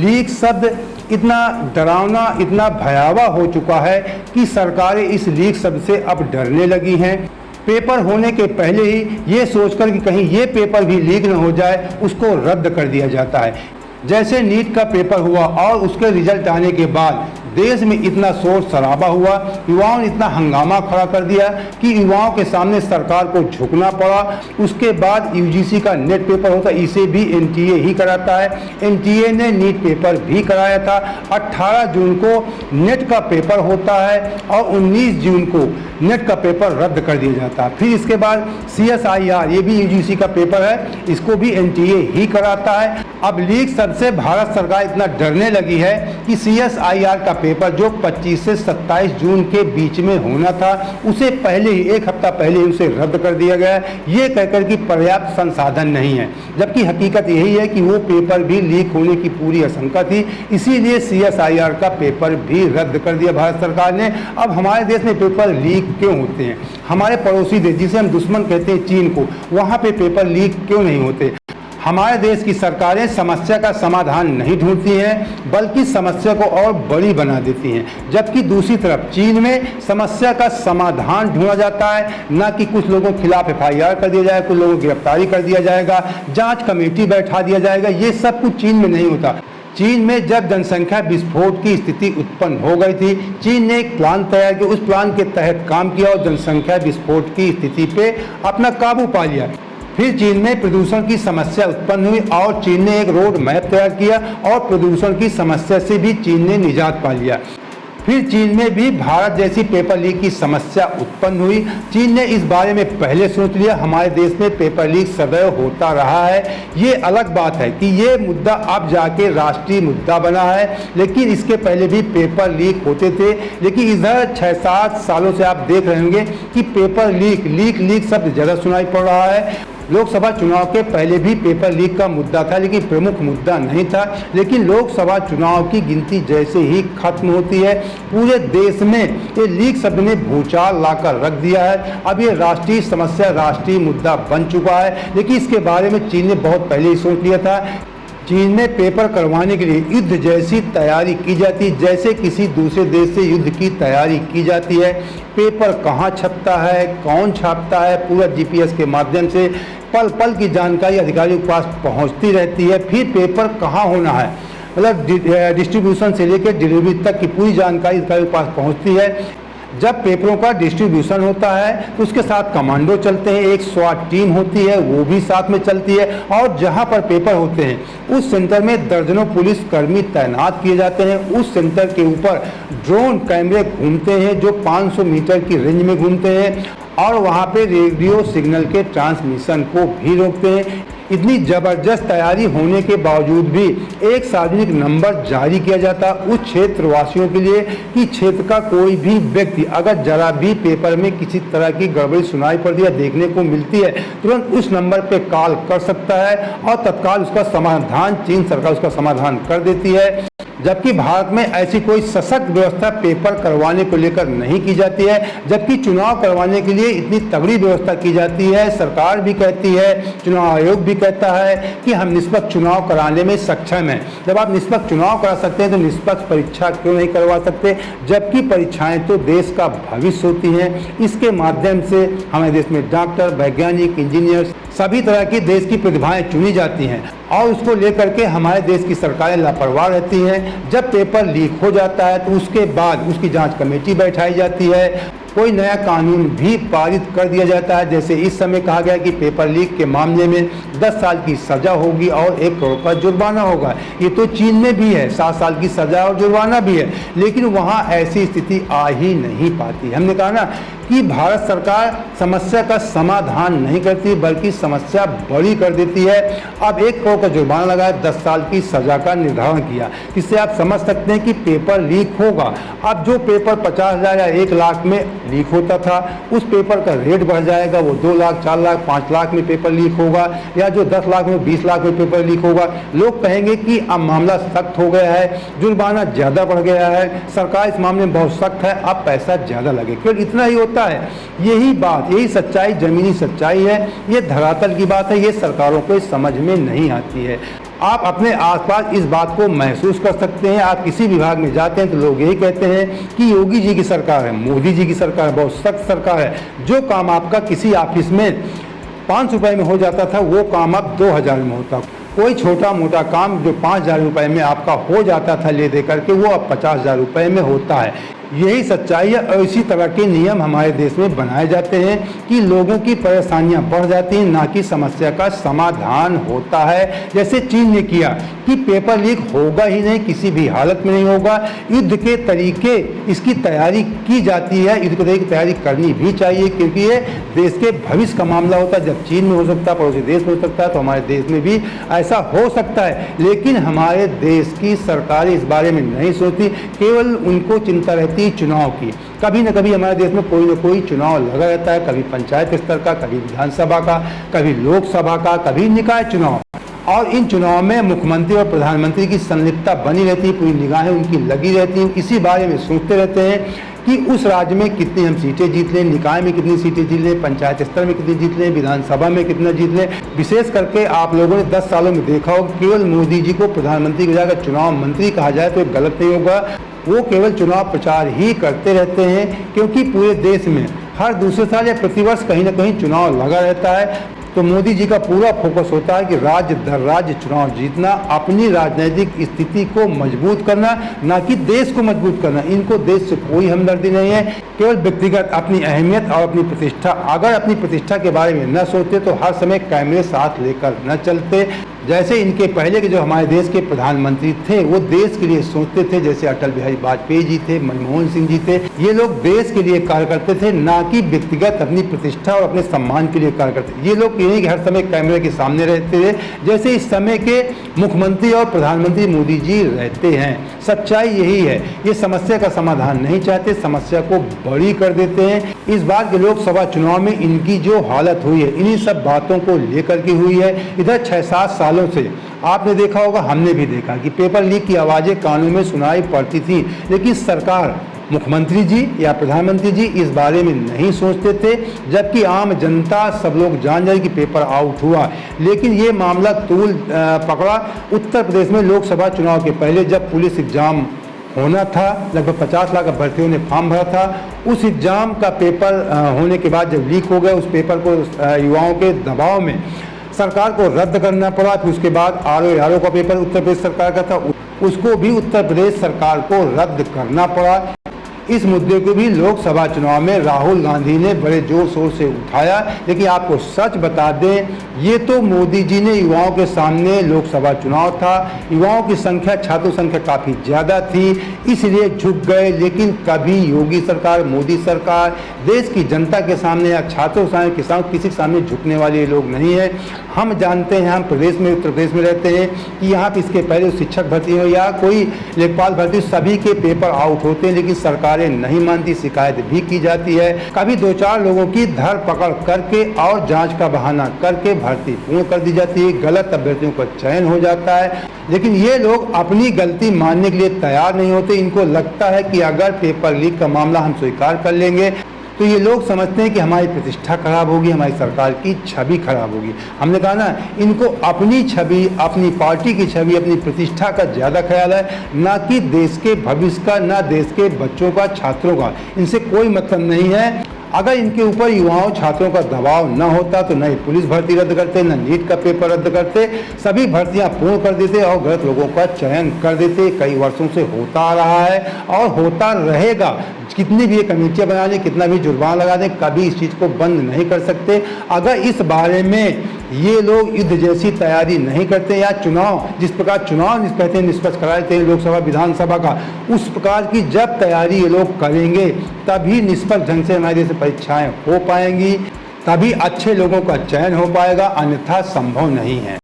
Leak शब्द इतना डरावना, इतना भयावह हो चुका है कि सरकारें इस लीक शब्द से अब डरने लगी हैं। पेपर होने के पहले ही ये सोचकर कि कहीं ये पेपर भी लीक न हो जाए, उसको रद्द कर दिया जाता है। जैसे नीट का पेपर हुआ और उसके रिजल्ट आने के बाद देश में इतना शोर शराबा हुआ, युवाओं ने इतना हंगामा खड़ा कर दिया कि युवाओं के सामने सरकार को झुकना पड़ा। उसके बाद यूजीसी का नेट पेपर होता है, इसे भी एनटीए ही कराता है। एनटीए ने नीट पेपर भी कराया था। 18 जून को नेट का पेपर होता है और 19 जून को नेट का पेपर रद्द कर दिया जाता है। फिर इसके बाद CSIR, ये भी यूजीसी का पेपर है, इसको भी एनटीए ही कराता है। अब लीक सबसे भारत सरकार इतना डरने लगी है कि CSIR का पेपर जो 25 से 27 जून के बीच में होना था, उसे पहले ही, एक हफ्ता पहले ही उसे रद्द कर दिया गया है, ये कहकर कि पर्याप्त संसाधन नहीं है। जबकि हकीकत यही है कि वो पेपर भी लीक होने की पूरी आशंका थी, इसीलिए CSIR का पेपर भी रद्द कर दिया भारत सरकार ने। अब हमारे देश में पेपर लीक क्यों होते हैं? हमारे पड़ोसी देश, जिसे हम दुश्मन कहते हैं चीन को, वहाँ पे पेपर लीक क्यों नहीं होते? हमारे देश की सरकारें समस्या का समाधान नहीं ढूंढती हैं, बल्कि समस्या को और बड़ी बना देती हैं। जबकि दूसरी तरफ चीन में समस्या का समाधान ढूंढा जाता है, ना कि कुछ लोगों के खिलाफ FIR कर दिया जाए, कुछ लोगों की गिरफ्तारी कर दिया जाएगा, जांच कमेटी बैठा दिया जाएगा। ये सब कुछ चीन में नहीं होता। चीन में जब जनसंख्या विस्फोट की स्थिति उत्पन्न हो गई थी, चीन ने एक प्लान तैयार किया, उस प्लान के तहत काम किया और जनसंख्या विस्फोट की स्थिति पे अपना काबू पा लिया। फिर चीन में प्रदूषण की समस्या उत्पन्न हुई और चीन ने एक रोड मैप तैयार किया और प्रदूषण की समस्या से भी चीन ने निजात पा लिया। फिर चीन में भी भारत जैसी पेपर लीक की समस्या उत्पन्न हुई। चीन ने इस बारे में पहले सोच लिया। हमारे देश में पेपर लीक सदैव होता रहा है। ये अलग बात है कि ये मुद्दा अब जाके राष्ट्रीय मुद्दा बना है, लेकिन इसके पहले भी पेपर लीक होते थे। लेकिन इधर 6-7 सालों से आप देख रहे होंगे कि पेपर लीक शब्द ज़्यादा सुनाई पड़ रहा है। लोकसभा चुनाव के पहले भी पेपर लीक का मुद्दा था, लेकिन प्रमुख मुद्दा नहीं था। लेकिन लोकसभा चुनाव की गिनती जैसे ही खत्म होती है, पूरे देश में ये लीक शब्द ने भूचाल लाकर रख दिया है। अब ये राष्ट्रीय समस्या, राष्ट्रीय मुद्दा बन चुका है। लेकिन इसके बारे में चीन ने बहुत पहले ही सोच लिया था। चीन में पेपर करवाने के लिए युद्ध जैसी तैयारी की जाती है, जैसे किसी दूसरे देश से युद्ध की तैयारी की जाती है। पेपर कहाँ छपता है, कौन छापता है, पूरा GPS के माध्यम से पल पल की जानकारी अधिकारियों के पास पहुँचती रहती है। फिर पेपर कहाँ होना है, मतलब डिस्ट्रीब्यूशन से लेकर डिलीवरी तक की पूरी जानकारी अधिकारियों के पास पहुँचती है। जब पेपरों का डिस्ट्रीब्यूशन होता है तो उसके साथ कमांडो चलते हैं, एक SWAT टीम होती है, वो भी साथ में चलती है। और जहां पर पेपर होते हैं उस सेंटर में दर्जनों पुलिसकर्मी तैनात किए जाते हैं। उस सेंटर के ऊपर ड्रोन कैमरे घूमते हैं जो 500 मीटर की रेंज में घूमते हैं और वहां पे रेडियो सिग्नल के ट्रांसमिशन को भी रोकते हैं। इतनी ज़बरदस्त तैयारी होने के बावजूद भी एक सार्वजनिक नंबर जारी किया जाता उस क्षेत्र वासियों के लिए कि क्षेत्र का कोई भी व्यक्ति अगर जरा भी पेपर में किसी तरह की गड़बड़ी सुनाई पड़ती है, देखने को मिलती है, तुरंत उस नंबर पे कॉल कर सकता है और तत्काल उसका समाधान, चीन सरकार उसका समाधान कर देती है। जबकि भारत में ऐसी कोई सशक्त व्यवस्था पेपर करवाने को लेकर नहीं की जाती है। जबकि चुनाव करवाने के लिए इतनी तगड़ी व्यवस्था की जाती है। सरकार भी कहती है, चुनाव आयोग भी कहता है कि हम निष्पक्ष चुनाव कराने में सक्षम हैं। जब आप निष्पक्ष चुनाव करा सकते हैं तो निष्पक्ष परीक्षा क्यों नहीं करवा सकते? जबकि परीक्षाएं तो देश का भविष्य होती हैं। इसके माध्यम से हमारे देश में डॉक्टर, वैज्ञानिक, इंजीनियर, सभी तरह की देश की प्रतिभाएं चुनी जाती हैं और उसको लेकर के हमारे देश की सरकारें लापरवाह रहती हैं। जब पेपर लीक हो जाता है तो उसके बाद उसकी जांच कमेटी बैठाई जाती है, कोई नया कानून भी पारित कर दिया जाता है। जैसे इस समय कहा गया कि पेपर लीक के मामले में 10 साल की सज़ा होगी और 1 करोड़ का जुर्माना होगा। ये तो चीन में भी है, 7 साल की सज़ा और जुर्माना भी है, लेकिन वहाँ ऐसी स्थिति आ ही नहीं पाती। हमने कहा ना कि भारत सरकार समस्या का समाधान नहीं करती बल्कि समस्या बड़ी कर देती है। अब 1 करोड़ का जुर्माना लगाया, 10 साल की सज़ा का निर्धारण किया, इससे आप समझ सकते हैं कि पेपर लीक होगा। अब जो पेपर 50,000 या 1 लाख में लीक होता था, उस पेपर का रेट बढ़ जाएगा, वो 2 लाख, 4 लाख, 5 लाख में पेपर लीक होगा, या जो 10 लाख में 20 लाख में पेपर लीक होगा। लोग कहेंगे कि अब मामला सख्त हो गया है, जुर्माना ज़्यादा बढ़ गया है, सरकार इस मामले में बहुत सख्त है, अब पैसा ज़्यादा लगे, केवल इतना ही होता है। यही बात, यही सच्चाई, जमीनी सच्चाई है, ये धरातल की बात है, ये सरकारों को समझ में नहीं आती है। आप अपने आसपास इस बात को महसूस कर सकते हैं। आप किसी विभाग में जाते हैं तो लोग यही कहते हैं कि योगी जी की सरकार है, मोदी जी की सरकार है, बहुत सख्त सरकार है। जो काम आपका किसी ऑफिस में 500 रुपये में हो जाता था वो काम अब 2000 में होता। कोई छोटा मोटा काम जो 5000 रुपये में आपका हो जाता था ले दे करके वो अब 50,000 रुपये में होता है। यही सच्चाई है और इसी तरह के नियम हमारे देश में बनाए जाते हैं कि लोगों की परेशानियां बढ़ जाती हैं, ना कि समस्या का समाधान होता है। जैसे चीन ने किया कि पेपर लीक होगा ही नहीं, किसी भी हालत में नहीं होगा। युद्ध के तरीके इसकी तैयारी की जाती है, युद्ध के तरीके की तैयारी करनी भी चाहिए, क्योंकि ये देश के भविष्य का मामला होता है। जब चीन में हो सकता है, पड़ोसी देश में हो सकता है, तो हमारे देश में भी ऐसा हो सकता है। लेकिन हमारे देश की सरकार इस बारे में नहीं सोचती, केवल उनको चिंता रहती चुनाव की। कभी न कभी हमारे देश में कोई न कोई चुनाव लगा रहता है, कभी पंचायत स्तर का, कभी विधानसभा का, कभी लोकसभा का, कभी निकाय चुनाव। और इन चुनाव में मुख्यमंत्री और प्रधानमंत्री की संलिप्तता बनी रहती है, पूरी निगाहें उनकी लगी रहती हैं। इसी बारे में सोचते रहते हैं कि उस राज्य में कितनी हम सीटें जीत लें, निकाय में कितनी सीटें जीत लें, पंचायत स्तर में कितनी जीत लें, विधानसभा में कितना जीत लें। विशेष करके आप लोगों ने 10 सालों में देखा हो, केवल मोदी जी को प्रधानमंत्री की जगह चुनाव मंत्री कहा जाए तो गलत नहीं होगा। वो केवल चुनाव प्रचार ही करते रहते हैं, क्योंकि पूरे देश में हर दूसरे साल या प्रतिवर्ष कहीं ना कहीं चुनाव लगा रहता है। तो मोदी जी का पूरा फोकस होता है कि राज्य दर राज्य चुनाव जीतना, अपनी राजनीतिक स्थिति को मजबूत करना, ना कि देश को मजबूत करना। इनको देश से कोई हमदर्दी नहीं है, केवल व्यक्तिगत अपनी अहमियत और अपनी प्रतिष्ठा। अगर अपनी प्रतिष्ठा के बारे में न सोचते तो हर समय कैमरे साथ लेकर न चलते। जैसे इनके पहले के जो हमारे देश के प्रधानमंत्री थे वो देश के लिए सोचते थे, जैसे अटल बिहारी वाजपेयी जी थे, मनमोहन सिंह जी थे। ये लोग देश के लिए कार्य करते थे, ना कि व्यक्तिगत अपनी प्रतिष्ठा और अपने सम्मान के लिए कार्य करते। ये लोग यही कि हर समय कैमरे के सामने रहते थे, जैसे इस समय के मुख्यमंत्री और प्रधानमंत्री मोदी जी रहते हैं। सच्चाई यही है, ये समस्या का समाधान नहीं चाहते, समस्या को बड़ी कर देते हैं। इस बार के लोकसभा चुनाव में इनकी जो हालत हुई है, इन्हीं सब बातों को लेकर के हुई है। इधर 6-7 सालों से आपने देखा होगा, हमने भी देखा कि पेपर लीक की आवाजें कानों में सुनाई पड़ती थी, लेकिन सरकार, मुख्यमंत्री जी या प्रधानमंत्री जी इस बारे में नहीं सोचते थे। जबकि आम जनता सब लोग जान जाए कि पेपर आउट हुआ। लेकिन ये मामला तूल पकड़ा उत्तर प्रदेश में लोकसभा चुनाव के पहले, जब पुलिस एग्जाम होना था, लगभग 50 लाख अभ्यर्थियों ने फॉर्म भरा था। उस एग्जाम का पेपर होने के बाद जब लीक हो गया, उस पेपर को युवाओं के दबाव में सरकार को रद्द करना पड़ा। फिर उसके बाद RO का पेपर उत्तर प्रदेश सरकार का था, उसको भी उत्तर प्रदेश सरकार को रद्द करना पड़ा। इस मुद्दे को भी लोकसभा चुनाव में राहुल गांधी ने बड़े जोर शोर से उठाया। लेकिन आपको सच बता दें, ये तो मोदी जी ने युवाओं के सामने, लोकसभा चुनाव था, युवाओं की संख्या, छात्र संख्या काफ़ी ज़्यादा थी, इसलिए झुक गए। लेकिन कभी योगी सरकार, मोदी सरकार देश की जनता के सामने या छात्रों के सामने, किसानों, किसी के सामने झुकने वाले लोग नहीं है। हम जानते हैं, हम प्रदेश में, उत्तर प्रदेश में रहते हैं कि यहाँ पर इसके पहले शिक्षक भर्ती हो या कोई लेखपाल भर्ती, सभी के पेपर आउट होते हैं, लेकिन सरकारें नहीं मानती, शिकायत भी की जाती है। कभी 2-4 लोगों की धरपकड़ करके और जांच का बहाना करके भर्ती पूर्ण कर दी जाती है, गलत अभ्यर्थियों का चयन हो जाता है। लेकिन ये लोग अपनी गलती मानने के लिए तैयार नहीं होते। इनको लगता है कि अगर पेपर लीक का मामला हम स्वीकार कर लेंगे तो ये लोग समझते हैं कि हमारी प्रतिष्ठा खराब होगी, हमारी सरकार की छवि खराब होगी। हमने कहा ना, इनको अपनी छवि, अपनी पार्टी की छवि, अपनी प्रतिष्ठा का ज़्यादा ख्याल है, ना कि देश के भविष्य का, ना देश के बच्चों का, छात्रों का। इनसे कोई मतलब नहीं है। अगर इनके ऊपर युवाओं, छात्रों का दबाव न होता तो न पुलिस भर्ती रद्द करते, न नीट का पेपर रद्द करते, सभी भर्तियां पूर्ण कर देते और गलत लोगों का चयन कर देते। कई वर्षों से होता आ रहा है और होता रहेगा। कितनी भी ये कमेटियाँ बना लें, कितना भी जुर्माना लगा दें, कभी इस चीज़ को बंद नहीं कर सकते। अगर इस बारे में ये लोग युद्ध जैसी तैयारी नहीं करते या चुनाव, जिस प्रकार चुनाव कहते हैं निष्पक्ष करा देते हैं लोकसभा विधानसभा का, उस प्रकार की जब तैयारी ये लोग करेंगे तभी निष्पक्ष ढंग से हमारे देश में परीक्षाएं हो पाएंगी, तभी अच्छे लोगों का चयन हो पाएगा, अन्यथा संभव नहीं है।